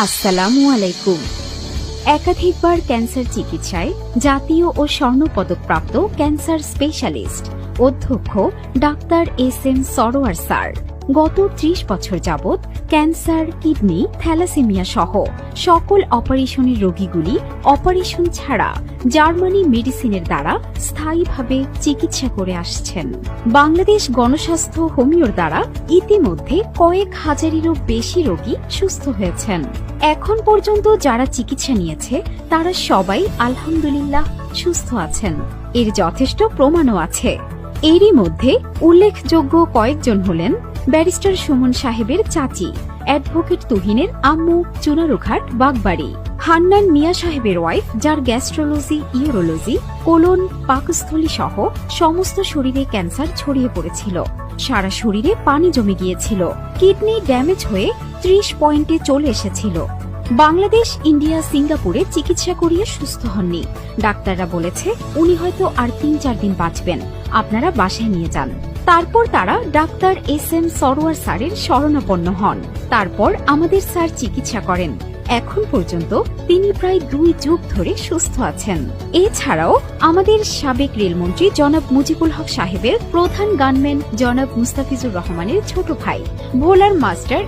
আসসালামু আলাইকুম। একাধিকবার ক্যান্সার চিকিৎসায় জাতীয় ও স্বর্ণপদকপ্রাপ্ত ক্যান্সার স্পেশালিস্ট অধ্যক্ষ ডাক্তার এস.এম. সরোয়ার স্যার গত ৩০ বছর যাবৎ ক্যান্সার, কিডনি, থ্যালাসেমিয়া সহ সকল অপারেশনের রোগীগুলি অপারেশন ছাড়া জার্মানি মেডিসিনের দ্বারা স্থায়ীভাবে চিকিৎসা করে আসছেন। বাংলাদেশ গণস্বাস্থ্য হোমিওর দ্বারা ইতিমধ্যে কয়েক হাজারেরও বেশি রোগী সুস্থ হয়েছেন। এখন পর্যন্ত যারা চিকিৎসা নিয়েছে তারা সবাই আলহামদুলিল্লাহ সুস্থ আছেন। এর যথেষ্ট প্রমাণও আছে। এরই মধ্যে উল্লেখযোগ্য কয়েকজন হলেন ব্যারিস্টার সুমন সাহেবের চাচি, অ্যাডভোকেট তুহিনের আম্মু চুনারুঘাট বাগবাড়ি, হান্নান মিয়া সাহেবের ওয়াইফ যার গ্যাস্ট্রোলজি, ইউরোলজি, কোলন, পাকস্থলী সহ সমস্ত শরীরে ক্যান্সার ছড়িয়ে পড়েছিল। সারা শরীরে পানি জমে গিয়েছিল, কিডনি ড্যামেজ হয়ে ৩০ পয়েন্টে চলে এসেছিল। বাংলাদেশ, ইন্ডিয়া, সিঙ্গাপুরে চিকিৎসা করিয়ে সুস্থ হননি। ডাক্তাররা বলেছে উনি হয়তো আর ৩-৪ দিন বাঁচবেন, আপনারা বাসায় নিয়ে যান। তারপর তারা ডাক্তার এস.এম. সরোয়ার স্যারের শরণাপন্ন হন। তারপর আমাদের স্যার চিকিৎসা করেন। এখন পর্যন্ত তিনি প্রায় ২ যুগ ধরে সুস্থ আছেন। এছাড়াও আমাদের সাবেক রেলমন্ত্রী জনাব মুজিবুল হক সাহেবের প্রধান গানম্যান জনাব মুস্তাফিজুর রহমানের ছোট ভাই ভোলার মাস্টার